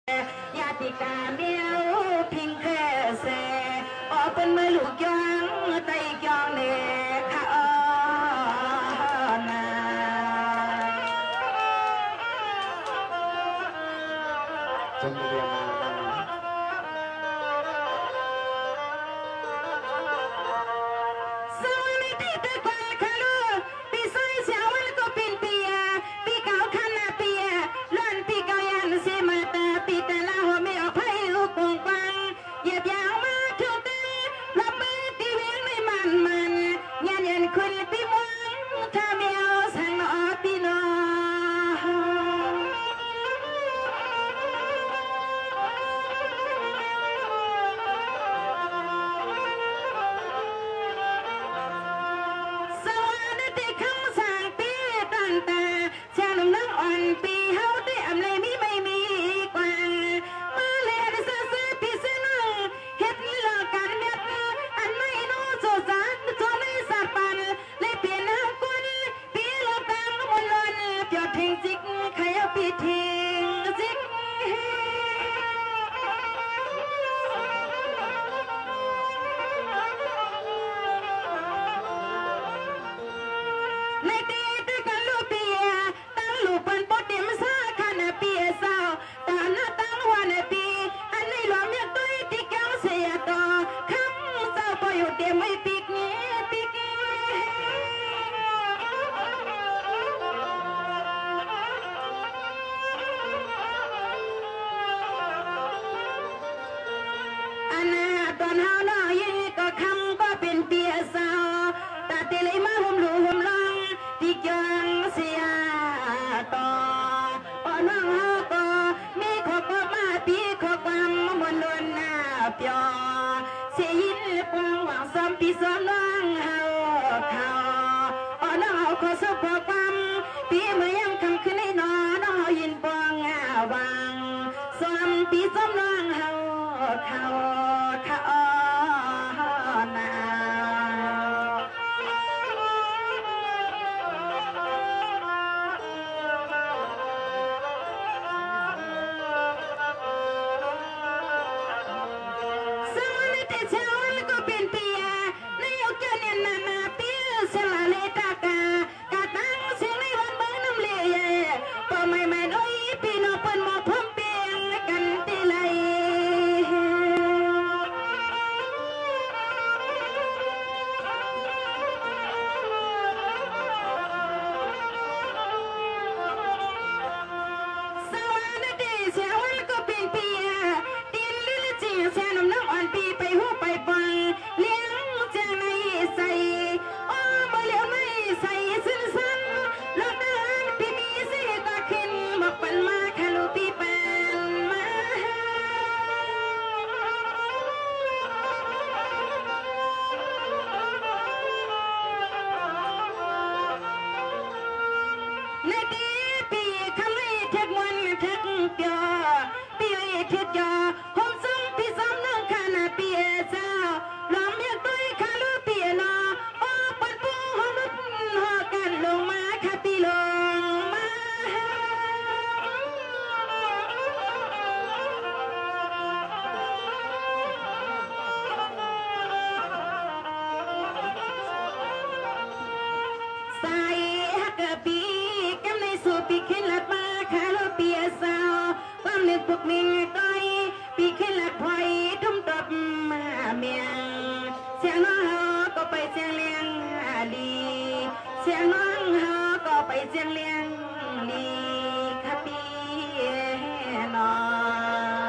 ญาติกาเมียวพิงแค่เสออเป็นมือลูกยองไตยองเนค่ะนาจงเรียนมาดังสวัสดีตะกวาคาลูปีใส่เสียวันก็เป็นปีปีเก่าขันนาปีล้วนปีเก่ายันเสียมาแต่ปีแต่ละหัวไม่ออกให้ลูกกงกวางเหยียบยาวมาทุกตีรับมือตีเวียนไม่มันยันคุณปีมวงถ้าเมียวสั่งออปีนอปีเฮาได้อำเลยมีไม่มีกว่ามาเลยอันเซ่พี่เสนงเฮ็ดเลิกกันเม็ดอันไม่นู้โซซัดโซไม่สับปันเลยเปลี่ยนน้ำกุนปีลบตังมนลนเปียวทิ้งจิกใครเอาปีทิ้งจิกในตีตะกันลูกเปียตั้งลูกเป็นปอดเดียมซาคันเปียสาวตาหน้าตั้งวันปีอันในหลวงเมียตุ้ยที่แก้วเสียต่อคำเศร้าปอยู่เดียมไม่ปีกนี้ปีกอันน่ะตอนเฮาหน่อยก็คำก็เป็นเปียสาวตาตีเลยมาหุ่มหลูหุ่มลองที่แก้วเสียต่อน้องเฮาก็มีขอก็มาปีขอความมนล้นหน้าเปียเสียยินปวงหวังซ้ำปีซ้ำน้องเฮาเขาน้องเฮาขอสบขอความปีเมื่อยังคำขึ้นให้น้องเฮายินปวงหวังซ้ำปีซ้ำน้องเฮาเขานาพวกมีต้อยปีขึ้นหลักพลอยทุ่มตบมาเมียงเสียงน้องเฮาก็ไปเสียงเลี้ยงลีเสียงน้องเฮาก็ไปเสียงเลี้ยงลีค่ะปีน้อ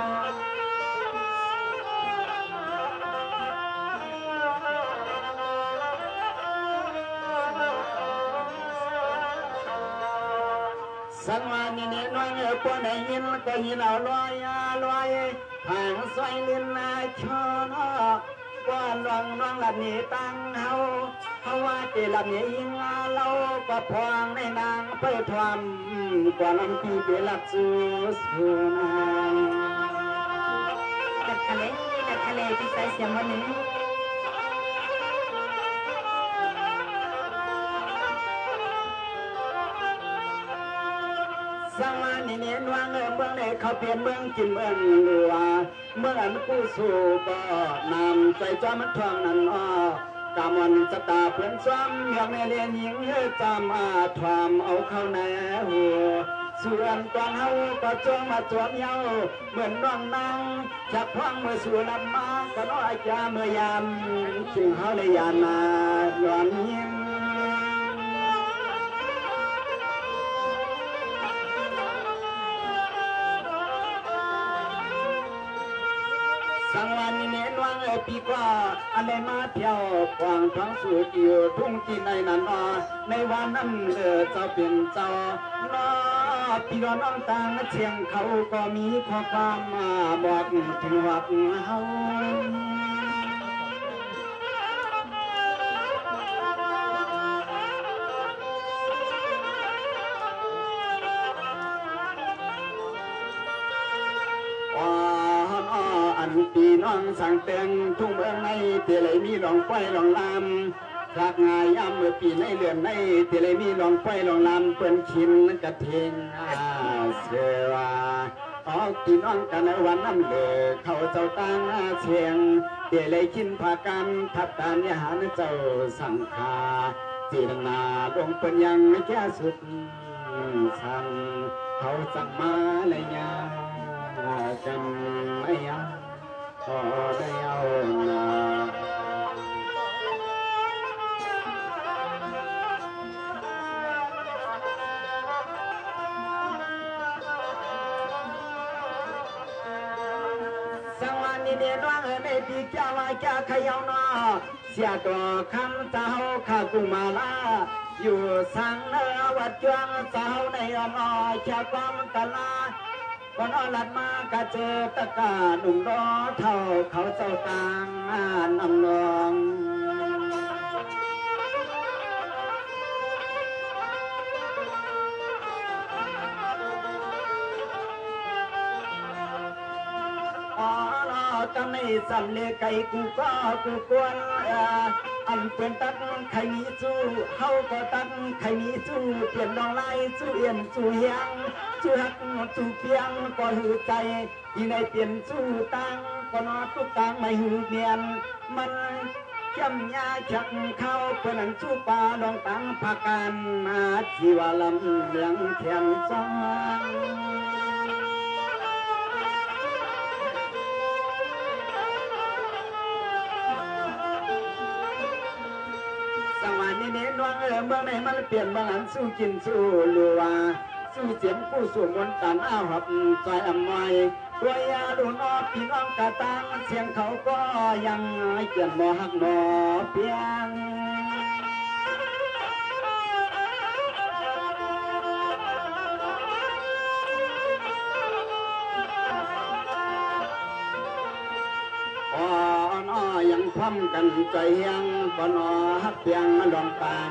งสังวานี่เนี่ยน้อยปวดได้ยินก็ยินเอาลอยห่างซอยลินนาชอนว่าลองน้องหลับนี่ตั้งเฮาว่าจะหลับนี่ยิงเราก็พวงในนางเปิดทวมกว่าลำปีเปลักสูสูนางดัดทะเลปีใส่เสียงวันนี้สังวา นี่เน้นวางเมืองในเขาเปลี่ยนเมืองกินเมืองหลัวเมืองอันกู้สู่บ่อนำใจจอมันทวงนั่นอ้อกามันจะตาเพื่อนซ้ำอย่างในเรียนหญิงจำอาทวามเอาเข้าในหัวส่วนตอนเฮาก็จงมาจวบเย้าเหมือนน้องนางจากพ้องเมื่อสู่ลำมาก็น้อยจาเมื่อยามจึงเฮาในยามมาย้อนยิ้มสังวันนี้เน้นวางปีกว่าอันใดมาเที่ยวกวางท้องสู่อยู่ทุ่งที่ในนั้นนอในวันนั้นเจ้าเป็นเจ้านอพี่น้องต่างเชียงเขาก็มีข้อความมาบอกถึงวัดเฮาอันปีน้องสั่งเตือนทุ่งเมืองในเตลัยมีหลงไฟหลงลำจากงายย่ำเมื่อปีในเรือนในเตลัยมีหลงไฟหลงลำเปิ้นชินกระเทงเสือว่าออกปีน้องกันในวันนั้นเลยเขาเจ้าตั้งเชียงเตลัยชินพากันทับการยหานเจ้าสังฆาจีนนาดวงเปิ้นยังไม่แก่สุดสั่งเขาจังมาเลยยากันไม่ยังพอได้เอาหนาสังวันนี้เดียนว่างในปีแก้วว่าแก้ขยาวนาเสียตัวคำเจ้าข้ากุมาลาอยู่สังเนวัดจวงเจ้าในอมอแค่ความตลาก่อนลัดมากะเจอตะกาหนุ่มรอเท่าเขาเจ้าต่างนำนองก็ไม่สำเร็จไก่กูก็กูกวนอันเป็นตัดใครมีสู้เฮาก็ตัดใครมีสู้เปลี่ยนดองไล่สู้เอียนสู้เฮียงสู้หักสู้เพียงก็หือใจที่ในเปลี่ยนสู้ตังก็นอทุกตังไม่หือเปลี่ยนมันเข้มยาชักเข้าเพื่อนั้นสู้ป่าลองตังพากันมาชีวาลำเลียงเทียนซองสังวันนี้เน้นวางเมื่อในมันเปลี่ยนบางอันสู้กินสู้ลัวสู้เสียงผู้สู่มนตันอ้าวหับใจอำนวยตัวยาดูนอพี่น้องกะตังเสียงเขาก็ยังเกี่ยนบ่หักนอเพียงยังพร้อมกันใจยังบ่นอฮักเพียงลองปาง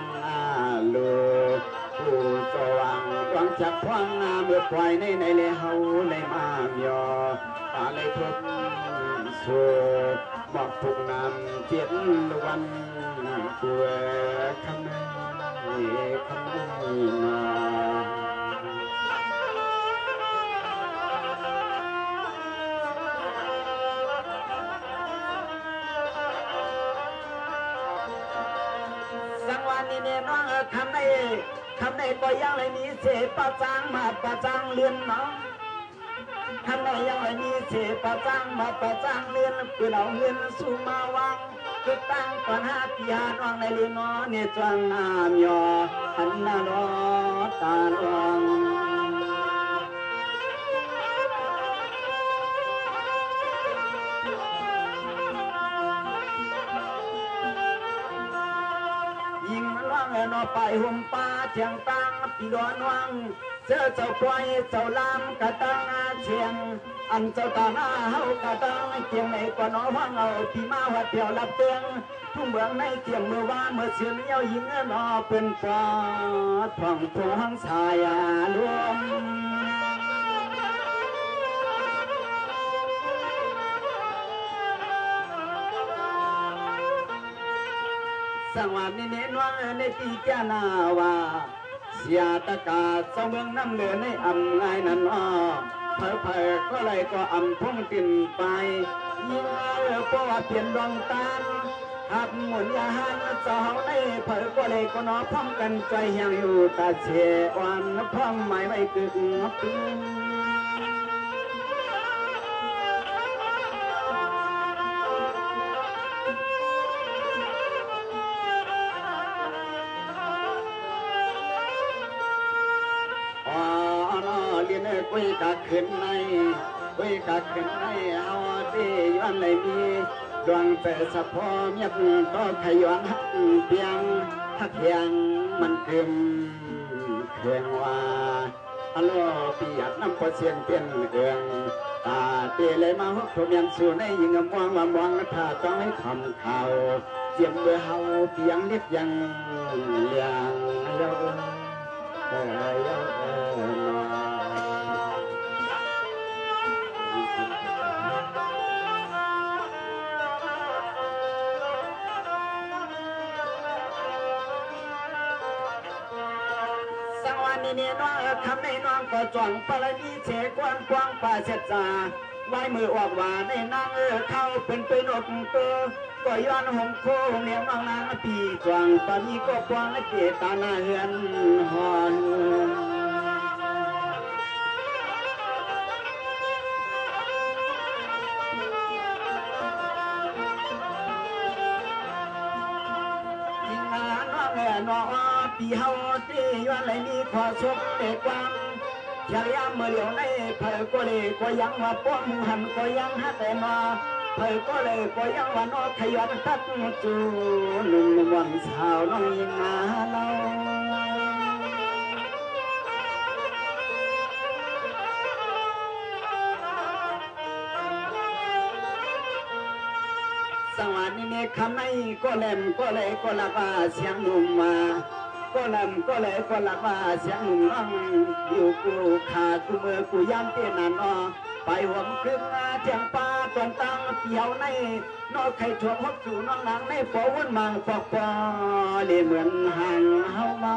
ลูผู้สว่างดวงจักพวงเมื่อปล่อยในเลยเฮาเลยมายอตาเลยทุบสู่บอกทุกนำเจ็ดวันตัวคำนี้คำนี้นอสังวันนี้เนี่ยน้องคำในปอยยังเลยมีเสปะจางมาปะจางเลียนน้องคำในยังเลยมีเสปะจางมาปะจางเลียนเพื่อเอาเงินสู่มาวางคือตั้งปัญหาที่หาน้องในลีนอเนี่ยจวนน้ำยอหันหน้ารอตาลองนอไปหุ่มป่าเชียงตังปีดอนวังเจ้าเจ้าปล่อยเจ้าลำกะตังเชียงอันเจ้าตาหน้าเฮากะตังเชียงในก่อนนอวังเอาพี่มาวัดเดียวรับเตืองทุ่งเมืองในเชียงเมื่อวานเมื่อเสียนเย้ายิงนอเป็นปลาท่องทวงสายรวมสังวันนี้เน้นว่าในปีแก่นาว่า เสียตะกาเจ้าเมืองน้ำเหลือในอำไงนั้นอ้อเผยก็เลยก็อำพุ่งตินไปยิ่งเพราะว่าเปลี่ยนดวงตาหักหมุนยาหันเจ้าในเผยก็เลยก็นอพร้อมกันใจเหี่ยวอยู่ตาเชวันพร้อมหมายไว้กึ่งปีคุยกักขึ้นในคุยกักขึ้นในเอาที่ย้อนเลยมีดวงเปิดสะพอเมียบก็ขย้อนหักเพียงหักเพียงมันกึมเครื่องว่าฮัลโหลพี่อยากนำพอเสียงเปลี่ยนเอืองตาเตเลยมาหุบทุบยันสู่ในยิงมองมองถ้าต้องให้ทำข่าวเสียงเบื่อเฮาเพียงเล็บยังเยานี่น้องคำในน้องก็จ่องปลนีเชกว้างกว้างป่าเสจาไว้มือออกว่าในนางเข้าเป็นไปนกตัวก็ย้อนหงโคหงเลี้ยงน้องนางปีจ่องปลนีก็กว้างเกตาหน้าเฮือนหอนยิงน้องน้องปีเฮาที่ย้อนเลยมีขอชกเด็กความชายามเมื่อเดียวในเผยก็เลยก็ยังว่าป้อมหันก็ยังฮักแต่มาเผยก็เลยก็ยังว่านอขยันตัดจูหนุ่มวันสาวน้องยิงมาเราสวัสดีเมฆคำในก็แหลมก็เลยก็ละว่าเสียงหนุ่มมาก็ลำก็เลยก็ละว่าเสียงหนุ่มน้องอยู่กูขากูมือกูย่ำเตี้ยนานอไปหวมครึ่งเจียงป้าตอนตั้งเปียวในนอไข่ถั่วฮกสู่น้องนางในปอวุ่นมังปอกปอเลยเหมือนห่างเฮาเมา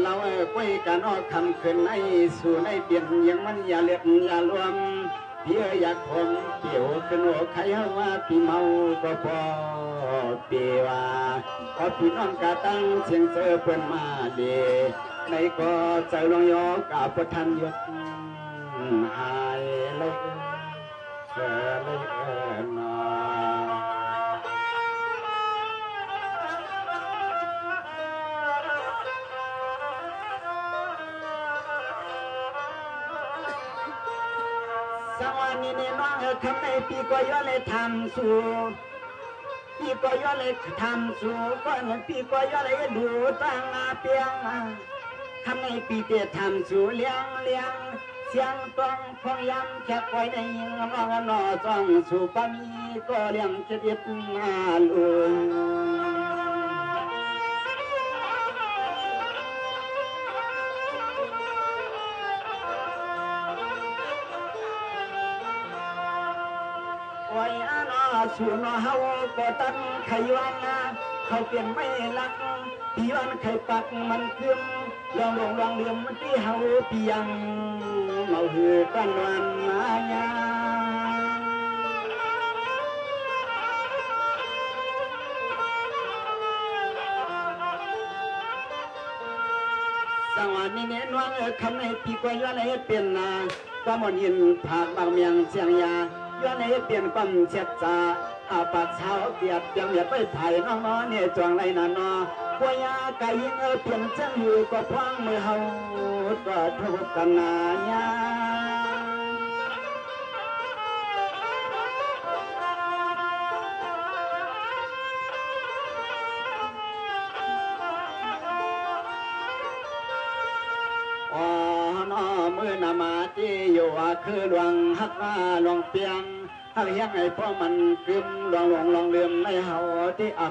เราคุยกันออกคำขึ้นในสู่ในเปลี่ยนยังมันอย่าเล็บอย่ารวมเพียอยากผมเปี่ยวขึ้นหัวใครว่าพี่เมาก็พอเปียว่าพอพี่น้องกะตั้งเสียงเสือเปิ้นมาเดในก็ใจลงยอกับประทันยกหายเลยเสือเลยนอสวัสดีเนี่ยน้องคำในปีก็ย้อนเลยทำสู่ปีก็ย้อนเลยทำสู่ก็เหมือนปีก็ย้อนเลยดูตั้งเปียงคำในปีเตะทำสู่เลี้ยงเสียงต้องพองย้ำแค่ปล่อยในยิงน้องนอจ้องสู่ปามีก็เลี้ยงจะเด็ดมาลุยสู่นอเฮาก็ตั้งไขวันเขาเปลี่ยนไม่ลักพี่วันไขปักมันคืมลองเลื่อมที่เฮาเปียงเมาหือกันวันมาญาสวัสดีเนี่ยน้องคำในพี่ก็ย้อนให้เปลี่ยนนาก็มนยินผักบางเมียงเสียงยาย้อนให้เปลี่ยนความเช็ดจาอาปากเช้าเปียกยังอย่าไปไผ่น้องเนี่ยจวงไรนานกว่ายาไก่ยิงเปลี่ยนเช่นอยู่ก็พวางมือเฮาก็ทุกกันนาญามือนามาที่อยู่คือหลวงฮักมาหลวงเปียงฮักยังไงเพราะมันกึมหลวงเลื่อมในเฮาที่อ่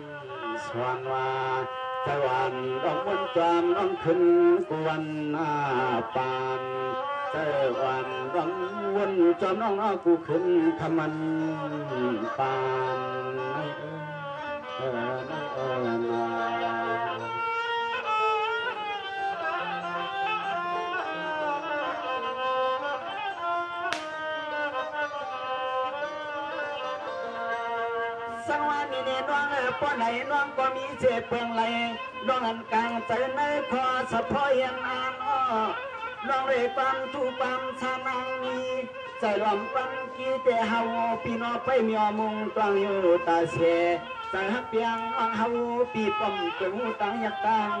ำสวนว่า สวรรค์ดอกบนจอมน้องขึ้นกวนหน้าปานสวรรค์ดอกบนจอมน้องกูขึ้นขมันปานนาสังวานีเนน้องป้อนไหนน้องก็มีเจ็บเปลืองไหลน้องอันกลางใจในคอสะพอยังนานน้องเรียกความทุกความชานังมีใจลำปันกีแต่เฮาพี่น้องไปมีอมุงตวงอยู่ตาเสใจฮักเปียงอ่างเฮาปีปมเปิงตังยักตัง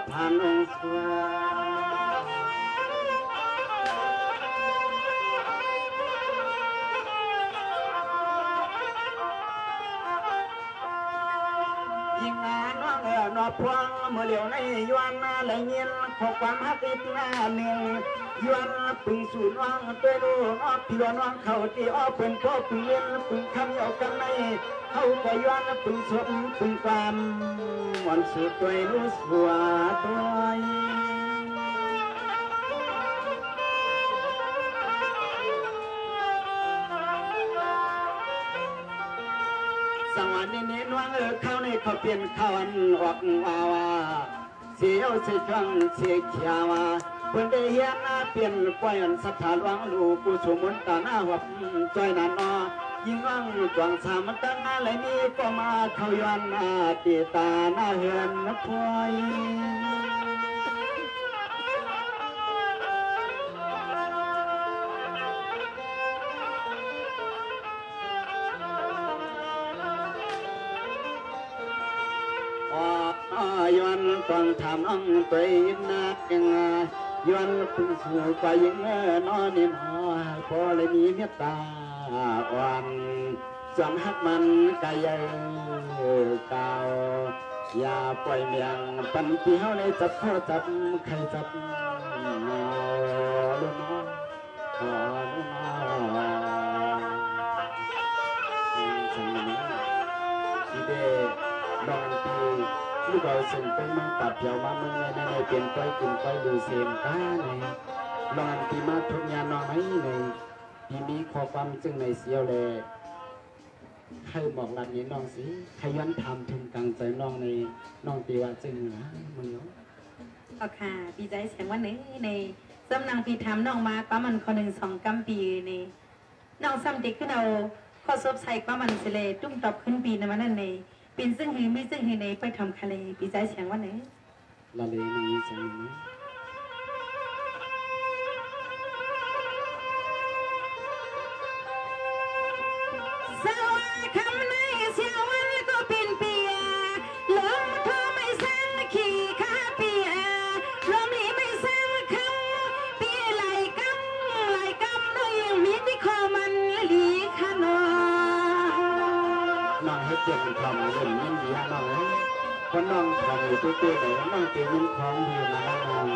ผ่านองค์สวายิงงานน้องนอพวงเมื่อเหลียวในยวนไหลเงียนขอความฮักอีกหน้าหนึ่งยวนปึงสู่น้องตัวรู้น้องพี่น้องเขาที่อ้อเป็นพ่อปึงเลี้ยนปึงคำเอากันในเขาก็ยวนปึงสมปึงความวันสุดตัวรู้สัวตัวสังวันนี้นวงเข้าในเขาเปลี่ยนเขาอันออกวาวาเสียวเสียจังเสียเขียวเพิ่นได้เฮียนเปลี่ยนปล่อยอันสถานวังลูกผู้สมุนตาหน้าหับจอยนันยิ่งว่างจวงสามันตั้งหน้าไหลนี้ก็มาเขาย้อนตีตาหน้าเฮือนนับพวยย้อนต้องทำน้องตัวนักยังย้อนพึ่งสู่ไปยังนอนนิมหอพอเลยมีเมตตาอ่อนสำหักมันกายเก่าอย่าปล่อยเมียงปันที่เฮาในจับพ่อจับใครจับนอลุนอลุนอีเดลองตีลูกเอาสิ่งเป็นมังตัดเดียวมามึงในเปลี่ยนไปกินไปดูเสียงตาในลองตีมาทุกยาน้อยในที่มีข้อความจึงในเสียวเลยให้บอกหลักนี้น้องสิให้ย้อนทำทุนกลางใจน้องในน้องตีว่าจึงนะมึงเนาะเอาค่ะปีใจแสงวันนี้ในสำนักปีทำน้องมาประมาณคน1-2 กำปีในน้องซ้ำเด็กขึ้นเอาข้อซบใส่ประมาณสิเลตุ้มตอบขึ้นปีในมันนั่นในเป็นซึ่งหือไม่ซึ่งหือในไปทำคาเลปีใจแสงวันนี้ละเลยนี่ใช่ไหมสวัสดีคำในเสียวันก็เป็นเปียลมเธอไม่แซงขี่ขาเปียลมนี้ไม่แซงคำเปียไหลกำน้อยยังมีที่คอมันหลีขนอน้องให้เจ็บทำเล่นยินดีน้องเพราะน้องทำอยู่ตัวไหนน้องเกี่ยวกับของดีนะน้อง